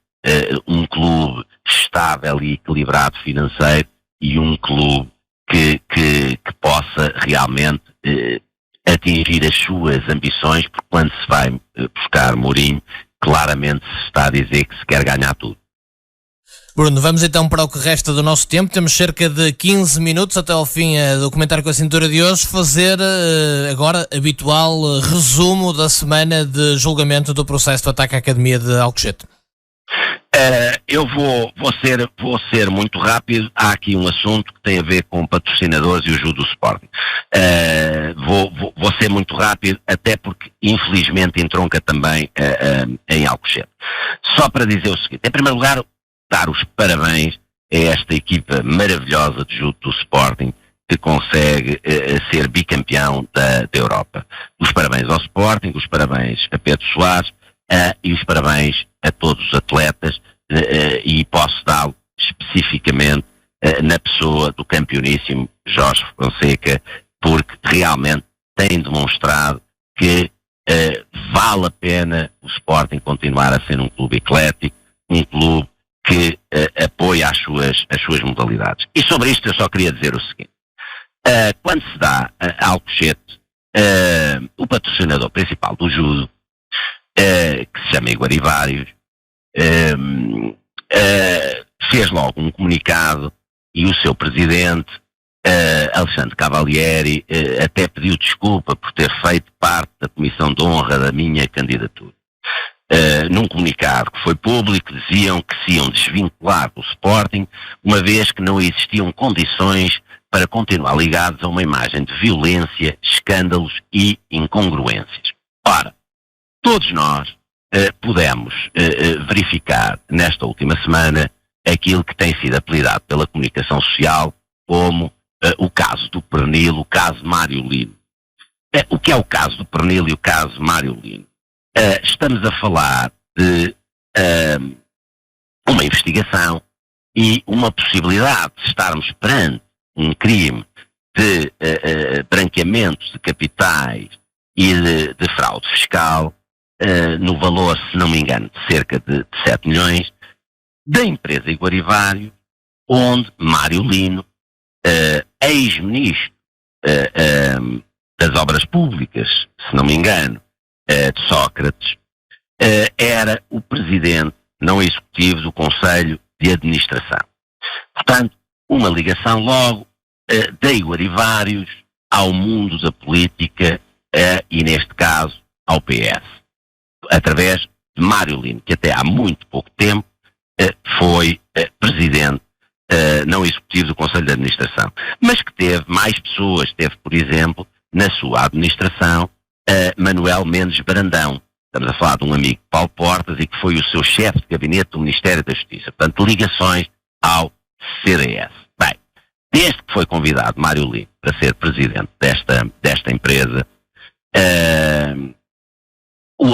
um clube estável e equilibrado financeiro e um clube que possa realmente atingir as suas ambições, porque quando se vai buscar Mourinho, claramente se está a dizer que se quer ganhar tudo. Bruno, vamos então para o que resta do nosso tempo. Temos cerca de 15 minutos até ao fim do comentário com a cintura de hoje. Fazer agora habitual resumo da semana de julgamento do processo de ataque à Academia de Alcochete. Eu vou ser muito rápido. Há aqui um assunto que tem a ver com patrocinadores e o jogo do Sporting. Vou ser muito rápido, até porque infelizmente entronca também em Alcochete. Só para dizer o seguinte: em primeiro lugar, dar os parabéns a esta equipa maravilhosa de judo do Sporting que consegue ser bicampeão da Europa. Os parabéns ao Sporting, os parabéns a Pedro Soares e os parabéns a todos os atletas, e posso dar especificamente na pessoa do campeoníssimo Jorge Fonseca, porque realmente tem demonstrado que vale a pena o Sporting continuar a ser um clube eclético, um clube que apoia as suas modalidades. E sobre isto eu só queria dizer o seguinte: quando se dá a Alcochete o patrocinador principal do judo, que se chama Iguarivários, fez logo um comunicado e o seu presidente, Alexandre Cavalieri, até pediu desculpa por ter feito parte da comissão de honra da minha candidatura. Num comunicado que foi público, diziam que se iam desvincular do Sporting, uma vez que não existiam condições para continuar ligados a uma imagem de violência, escândalos e incongruências. Ora, todos nós pudemos verificar nesta última semana aquilo que tem sido apelidado pela comunicação social como o caso do Pernil, o caso Mário Lino. O que é o caso do Pernil e o caso Mário Lino? Estamos a falar de uma investigação e uma possibilidade de estarmos perante um crime de branqueamento de capitais e de fraude fiscal no valor, se não me engano, de cerca de 7 milhões, da empresa Iguarivário, onde Mário Lino, ex-ministro das Obras Públicas, se não me engano, de Sócrates, era o presidente não executivo do Conselho de Administração. Portanto, uma ligação logo da Iguarivários ao mundo da política e, neste caso, ao PS, através de Mário Lino, que até há muito pouco tempo foi presidente não executivo do Conselho de Administração, mas que teve mais pessoas. Teve, por exemplo, na sua administração, Manuel Mendes Brandão. Estamos a falar de um amigo de Paulo Portas e que foi o seu chefe de gabinete do Ministério da Justiça. Portanto, ligações ao CDS. Bem, desde que foi convidado Mário Lino para ser presidente desta empresa,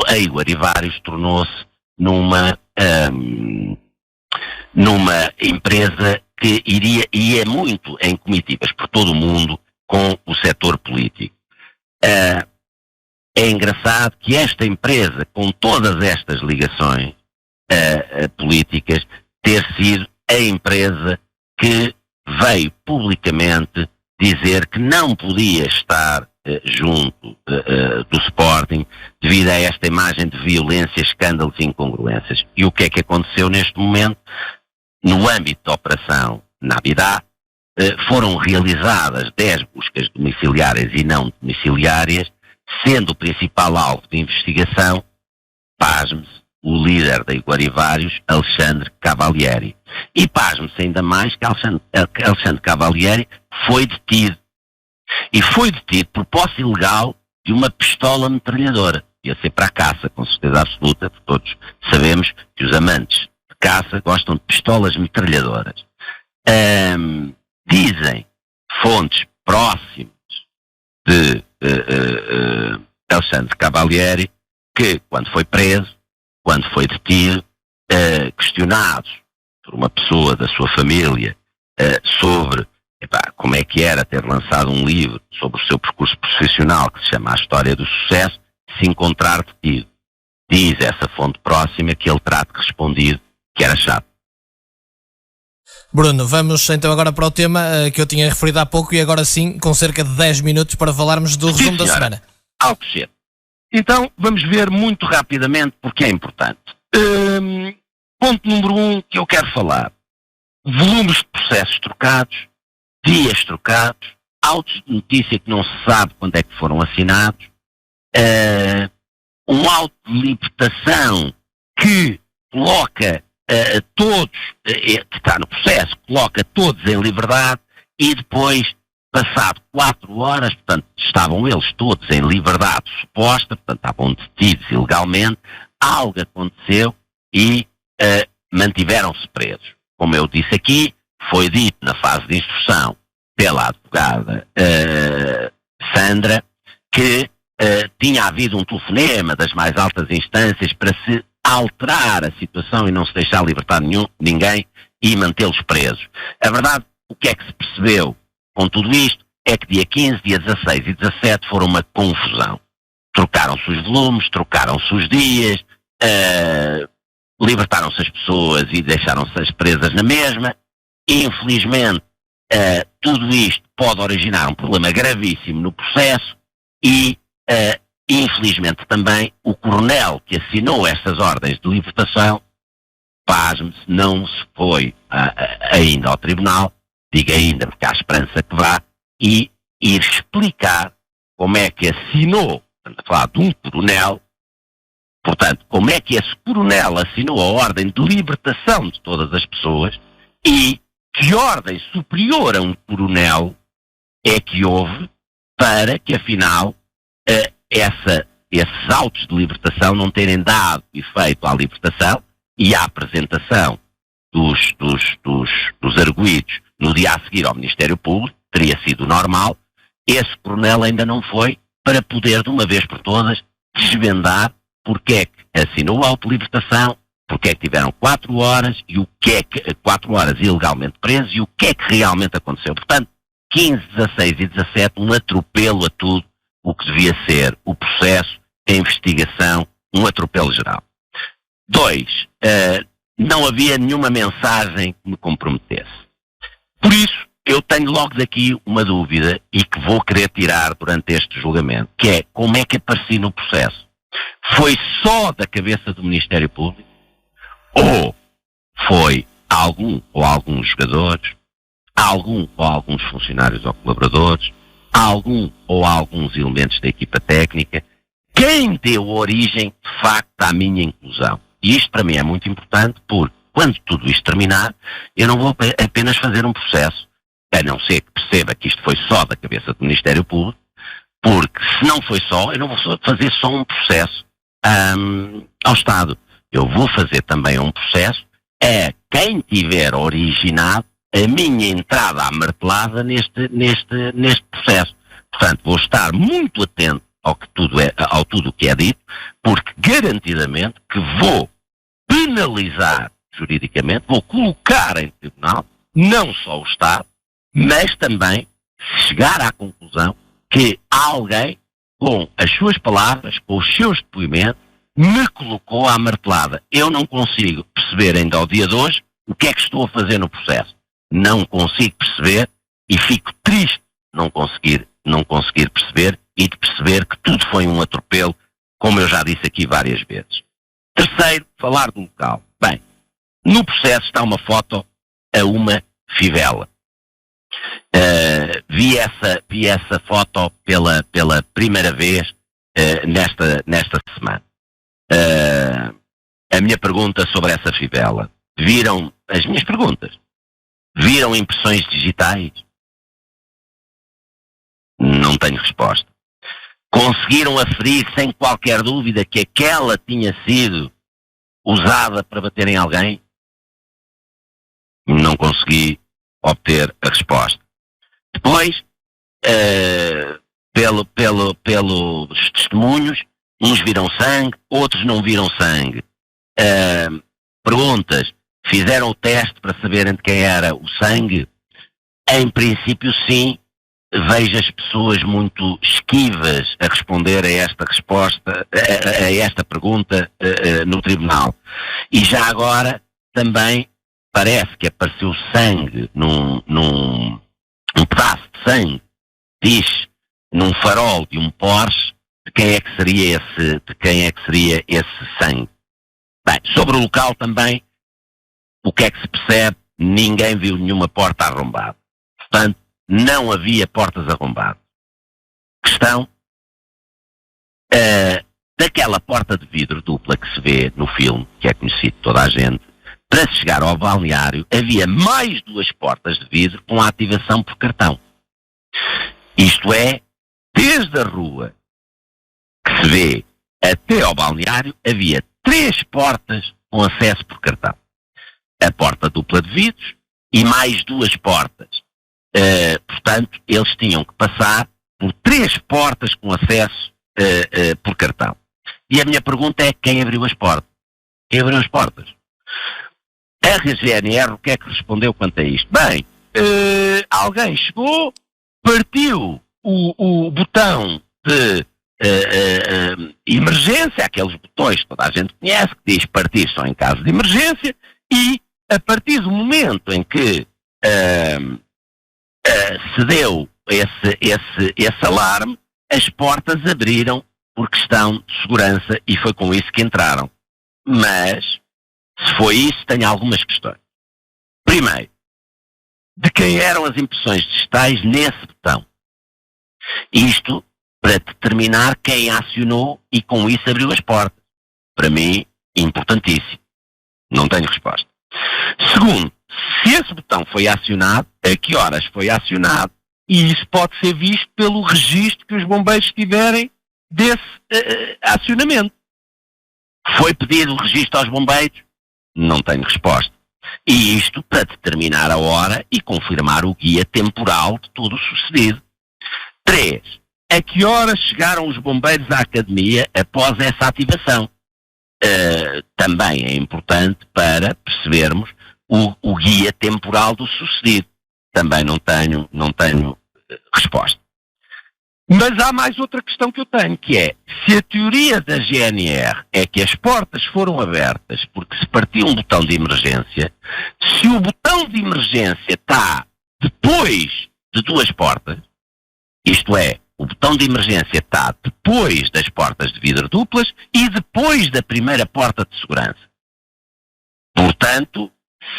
a Iguarivários tornou-se numa empresa que ia muito em comitivas por todo o mundo com o setor político. É engraçado que esta empresa, com todas estas ligações políticas, ter sido a empresa que veio publicamente dizer que não podia estar junto do Sporting devido a esta imagem de violência, escândalos e incongruências. E o que é que aconteceu neste momento? No âmbito da Operação Nabidá, foram realizadas 10 buscas domiciliárias e não domiciliárias, sendo o principal alvo de investigação, pasme-se, o líder da Iguarivários, Alexandre Cavalieri. E pasme-se ainda mais que Alexandre Cavalieri foi detido. E foi detido por posse ilegal de uma pistola metralhadora. Ia ser para a caça, com certeza absoluta, porque todos sabemos que os amantes de caça gostam de pistolas metralhadoras. Dizem fontes próximas de Alexandre Cavalieri que, quando foi preso, quando foi detido, questionados por uma pessoa da sua família sobre como é que era ter lançado um livro sobre o seu percurso profissional que se chama A História do Sucesso, se encontrar detido. Diz essa fonte próxima que ele terá respondido que era chato. Bruno, vamos então agora para o tema que eu tinha referido há pouco e agora sim, com cerca de 10 minutos para falarmos do resumo da semana. Alcochete. Então, vamos ver muito rapidamente porque é importante. Ponto número 1 que eu quero falar. Volumes de processos trocados, dias trocados, autos de notícia que não se sabe quando é que foram assinados, um auto de libertação que coloca todos, que está no processo, coloca todos em liberdade e depois, passado 4 horas, portanto, estavam eles todos em liberdade suposta, portanto, estavam detidos ilegalmente, algo aconteceu e mantiveram-se presos. Como eu disse aqui, foi dito na fase de instrução pela advogada Sandra que tinha havido um telefonema das mais altas instâncias para se alterar a situação e não se deixar libertar ninguém e mantê-los presos. A verdade o que é que se percebeu com tudo isto? É que dia 15, dia 16 e 17 foram uma confusão. Trocaram-se os volumes, trocaram-se os dias, libertaram-se as pessoas e deixaram-se as presas na mesma. Infelizmente, tudo isto pode originar um problema gravíssimo no processo e, infelizmente também, o coronel que assinou estas ordens de libertação, pasme-se, não se foi ainda ao tribunal, digo ainda porque há esperança que vá, e ir explicar como é que assinou, estamos a falar de um coronel, portanto, como é que esse coronel assinou a ordem de libertação de todas as pessoas e que ordem superior a um coronel é que houve para que, afinal, esses autos de libertação não terem dado efeito à libertação e à apresentação dos arguidos no dia a seguir ao Ministério Público, teria sido normal. Esse coronel ainda não foi para poder, de uma vez por todas, desvendar porque é que assinou a auto-libertação, porque é que tiveram 4 horas, e o que é que 4 horas ilegalmente presos, e o que é que realmente aconteceu. Portanto, 15, 16 e 17, um atropelo a tudo o que devia ser o processo, a investigação, um atropelo geral. 2, não havia nenhuma mensagem que me comprometesse. Por isso, eu tenho logo daqui uma dúvida e que vou querer tirar durante este julgamento, que é como é que apareci no processo. Foi só da cabeça do Ministério Público? Ou foi algum ou alguns jogadores, algum ou alguns funcionários ou colaboradores, algum ou alguns elementos da equipa técnica, quem deu origem, de facto, à minha inclusão? E isto para mim é muito importante porque, quando tudo isto terminar, eu não vou apenas fazer um processo, a não ser que perceba que isto foi só da cabeça do Ministério Público, porque se não foi só, eu não vou fazer só um processo ao Estado. Eu vou fazer também um processo a quem tiver originado a minha entrada à martelada neste processo. Portanto, vou estar muito atento ao tudo o que é dito, porque garantidamente que vou penalizar juridicamente, vou colocar em tribunal, não só o Estado, mas também chegar à conclusão que alguém, com as suas palavras, com os seus depoimentos, me colocou à martelada. Eu não consigo perceber ainda ao dia de hoje o que é que estou a fazer no processo. Não consigo perceber e fico triste não conseguir perceber e de perceber que tudo foi um atropelo, como eu já disse aqui várias vezes. Terceiro, falar do local. Bem, no processo está uma foto a uma fivela. Vi essa foto pela primeira vez nesta semana. A minha pergunta sobre essa fivela. Viram as minhas perguntas? Viram impressões digitais? Não tenho resposta. Conseguiram aferir sem qualquer dúvida que aquela tinha sido usada para bater em alguém? Não consegui obter a resposta. Depois, pelos testemunhos, uns viram sangue, outros não viram sangue. Perguntas, fizeram o teste para saberem de quem era o sangue? Em princípio, sim. Vejo as pessoas muito esquivas a responder a esta resposta, a esta pergunta no tribunal. E já agora também parece que apareceu sangue num pedaço de sangue, diz, num farol de um Porsche, de quem é que seria esse sangue. Bem, sobre o local também, o que é que se percebe? Ninguém viu nenhuma porta arrombada. Portanto, não havia portas arrombadas. Questão, daquela porta de vidro dupla que se vê no filme, que é conhecido de toda a gente, para se chegar ao balneário havia mais 2 portas de vidro com ativação por cartão. Isto é, desde a rua que se vê até ao balneário havia 3 portas com acesso por cartão. A porta dupla de vidros e mais 2 portas. Portanto, eles tinham que passar por 3 portas com acesso por cartão. E a minha pergunta é: quem abriu as portas? Quem abriu as portas? A RGNR, o que é que respondeu quanto a isto? Bem, alguém chegou, partiu o botão de emergência, aqueles botões que toda a gente conhece, que diz partir só em caso de emergência, e a partir do momento em que se deu esse alarme, as portas abriram por questão de segurança e foi com isso que entraram. Mas, se foi isso, tenho algumas questões. Primeiro, de quem eram as impressões digitais nesse botão? Isto para determinar quem acionou e com isso abriu as portas. Para mim, importantíssimo. Não tenho resposta. Segundo, se esse botão foi acionado, a que horas foi acionado? E isso pode ser visto pelo registro que os bombeiros tiverem desse acionamento. Foi pedido o registro aos bombeiros? Não tenho resposta. E isto para determinar a hora e confirmar o guia temporal de tudo o sucedido. 3. A que horas chegaram os bombeiros à academia após essa ativação? Também é importante para percebermos o guia temporal do sucedido. Também não tenho resposta. Mas há mais outra questão que eu tenho, que é, se a teoria da GNR é que as portas foram abertas porque se partiu um botão de emergência, se o botão de emergência está depois de duas portas, isto é, o botão de emergência está depois das portas de vidro duplas e depois da primeira porta de segurança. Portanto,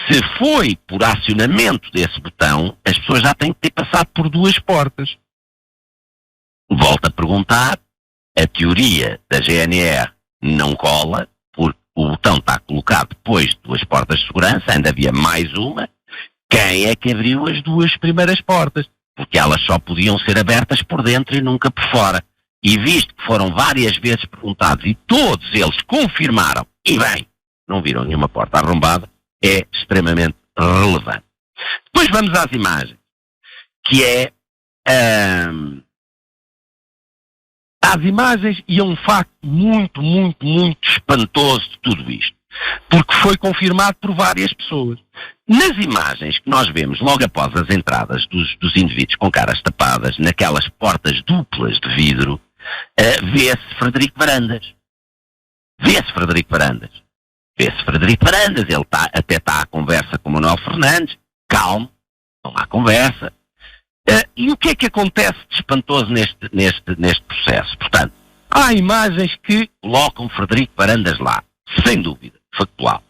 se foi por acionamento desse botão, as pessoas já têm que ter passado por duas portas. Volto a perguntar, a teoria da GNR não cola, porque o botão está colocado depois de duas portas de segurança, ainda havia mais uma. Quem é que abriu as duas primeiras portas? Porque elas só podiam ser abertas por dentro e nunca por fora. E visto que foram várias vezes perguntados e todos eles confirmaram, e bem, não viram nenhuma porta arrombada, é extremamente relevante. Depois vamos às imagens, que é às imagens e a um facto muito, muito, muito espantoso de tudo isto, porque foi confirmado por várias pessoas. Nas imagens que nós vemos logo após as entradas dos indivíduos com caras tapadas, naquelas portas duplas de vidro, vê-se Frederico Varandas. Vê-se Frederico Varandas, ele até está à conversa com o Manuel Fernandes, calmo, não há conversa. E o que é que acontece de espantoso neste processo? Portanto, há imagens que colocam Frederico Varandas lá, sem dúvida, factual.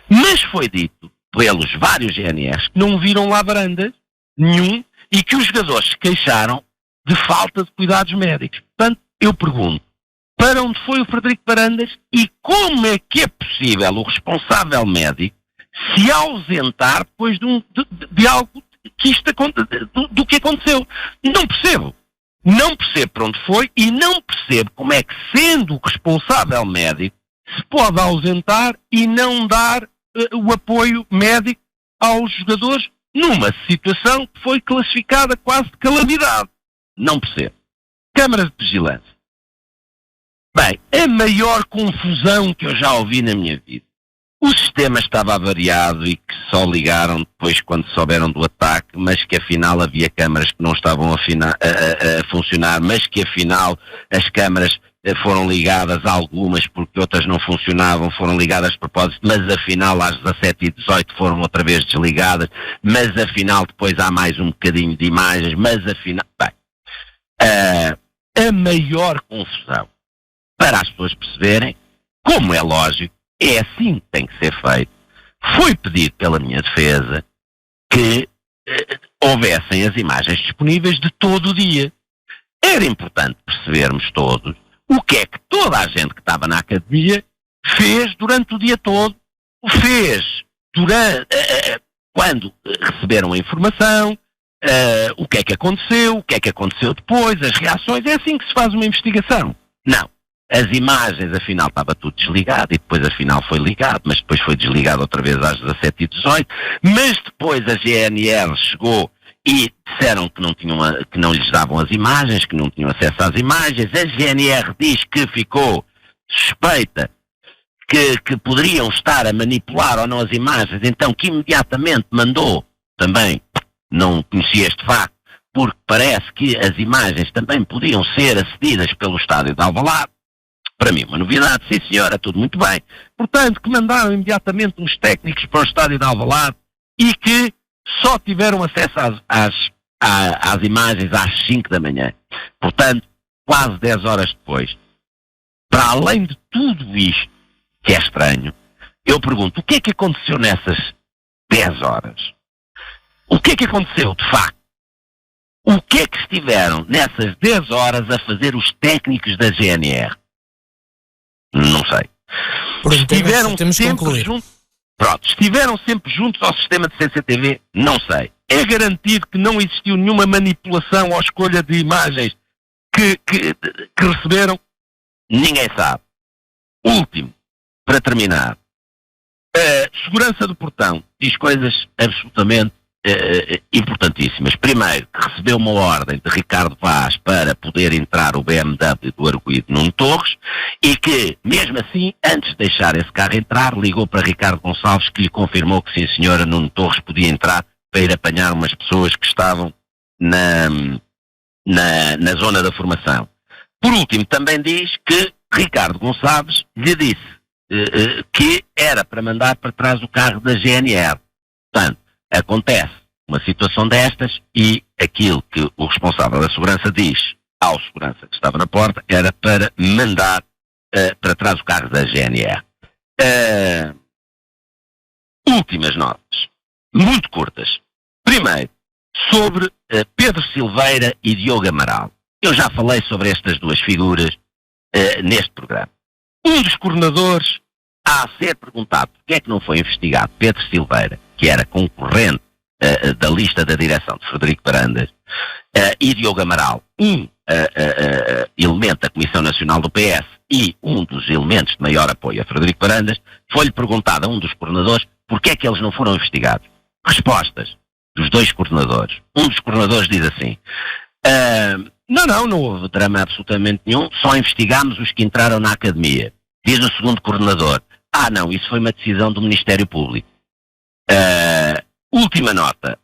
Mas foi dito pelos vários GNRs que não viram lá Varandas nenhum e que os jogadores se queixaram de falta de cuidados médicos. Portanto, eu pergunto, para onde foi o Frederico Varandas e como é que é possível o responsável médico se ausentar depois de algo que do que aconteceu? Não percebo para onde foi e não percebo como é que, sendo o responsável médico, se pode ausentar e não dar o apoio médico aos jogadores numa situação que foi classificada quase de calamidade. Não percebo. Câmaras de vigilância. Bem, a maior confusão que eu já ouvi na minha vida. O sistema estava avariado e que só ligaram depois quando souberam do ataque, mas que afinal havia câmaras que não estavam a funcionar, mas que afinal as câmaras foram ligadas, algumas porque outras não funcionavam, foram ligadas de propósito, mas afinal às 17h18 foram outra vez desligadas, mas afinal depois há mais um bocadinho de imagens, mas afinal... Bem, a maior confusão, para as pessoas perceberem, como é lógico, é assim que tem que ser feito. Foi pedido pela minha defesa que houvessem as imagens disponíveis de todo o dia. Era importante percebermos todos o que é que toda a gente que estava na academia fez durante o dia todo, fez quando receberam a informação, o que é que aconteceu depois, as reações. É assim que se faz uma investigação. Não. As imagens, afinal, estava tudo desligado e depois, afinal, foi ligado, mas depois foi desligado outra vez às 17h18, mas depois a GNR chegou e disseram que não lhes davam as imagens, que não tinham acesso às imagens. A GNR diz que ficou suspeita que poderiam estar a manipular ou não as imagens, então que imediatamente mandou também não conhecia este facto, porque parece que as imagens também podiam ser acedidas pelo estádio de Alvalade. Para mim, uma novidade, sim senhora, tudo muito bem. Portanto, que mandaram imediatamente uns técnicos para o estádio de Alvalade e que só tiveram acesso às imagens às 5 da manhã. Portanto, quase 10 horas depois. Para além de tudo isto, que é estranho, eu pergunto, o que é que aconteceu nessas 10 horas? O que é que aconteceu, de facto? O que é que estiveram nessas 10 horas a fazer os técnicos da GNR? Não sei. Estiveram sempre juntos. Pronto, estiveram sempre juntos ao sistema de CCTV? Não sei. É garantido que não existiu nenhuma manipulação ou escolha de imagens que receberam? Ninguém sabe. Último, para terminar, a segurança do portão diz coisas absolutamente importantíssimas. Primeiro, que recebeu uma ordem de Ricardo Vaz para poder entrar o BMW do arguido Nuno Torres e que, mesmo assim, antes de deixar esse carro entrar, ligou para Ricardo Gonçalves, que lhe confirmou que sim senhora, Nuno Torres podia entrar para ir apanhar umas pessoas que estavam na zona da formação. Por último, também diz que Ricardo Gonçalves lhe disse que era para mandar para trás o carro da GNR. Portanto, acontece uma situação destas e aquilo que o responsável da segurança diz ao segurança que estava na porta era para mandar para trás o carro da GNR. Últimas notas, muito curtas. Primeiro, sobre Pedro Silveira e Diogo Amaral. Eu já falei sobre estas duas figuras neste programa. Um dos coordenadores a ser perguntado porque é que não foi investigado Pedro Silveira, que era concorrente da lista da direção de Frederico Varandas, e Diogo Amaral, elemento da Comissão Nacional do PS e um dos elementos de maior apoio a Frederico Varandas, foi-lhe perguntado a um dos coordenadores porque é que eles não foram investigados. Respostas dos dois coordenadores. Um dos coordenadores diz assim: não houve drama absolutamente nenhum, só investigámos os que entraram na academia. Diz o segundo coordenador: não, isso foi uma decisão do Ministério Público. Última nota,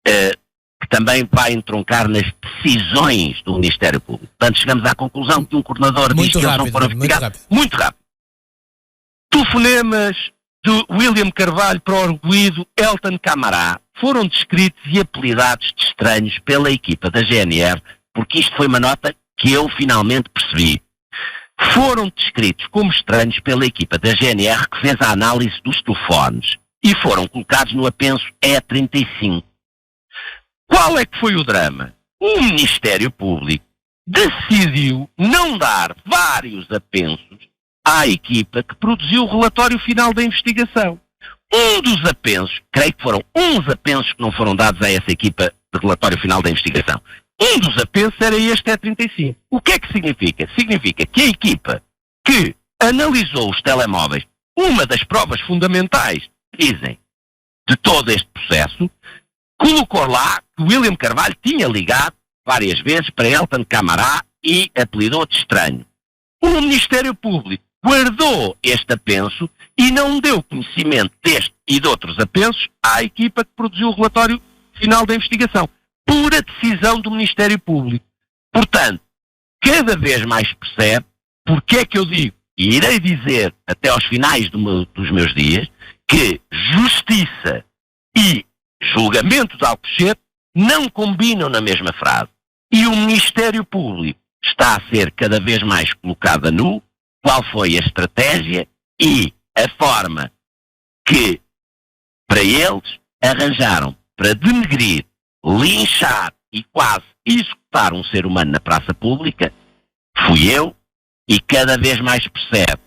que também vai entroncar nas decisões do Ministério Público. Portanto, chegamos à conclusão que um coordenador diz que eles não foram investigados. Muito rápido. Telefonemas de William Carvalho para o arguido Elton Camará foram descritos e apelidados de estranhos pela equipa da GNR, porque isto foi uma nota que eu finalmente percebi. Foram descritos como estranhos pela equipa da GNR que fez a análise dos telefones e foram colocados no apenso E35. Qual é que foi o drama? O Ministério Público decidiu não dar vários apensos à equipa que produziu o relatório final da investigação. Um dos apensos, creio que foram 11 apensos que não foram dados a essa equipa de relatório final da investigação. Um dos apensos era este E35. O que é que significa? Significa que a equipa que analisou os telemóveis, uma das provas fundamentais, dizem, de todo este processo, colocou lá que William Carvalho tinha ligado várias vezes para Elton Camará e apelidou de estranho. O Ministério Público guardou este apenso e não deu conhecimento deste e de outros apensos à equipa que produziu o relatório final da investigação. Pura decisão do Ministério Público. Portanto, cada vez mais percebe porque é que eu digo, e irei dizer até aos finais dos meus dias, que justiça e julgamento de Alcochete não combinam na mesma frase. E o Ministério Público está a ser cada vez mais colocado a nu qual foi a estratégia e a forma que, para eles, arranjaram para denegrir, linchar e quase executar um ser humano na praça pública. Fui eu, e cada vez mais percebe,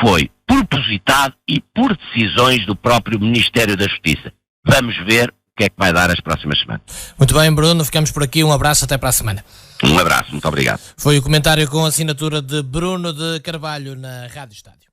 foi propositado e por decisões do próprio Ministério da Justiça. Vamos ver o que é que vai dar as próximas semanas. Muito bem, Bruno, ficamos por aqui. Um abraço, até para a semana. Um abraço, muito obrigado. Foi o comentário com a assinatura de Bruno de Carvalho na Rádio Estádio.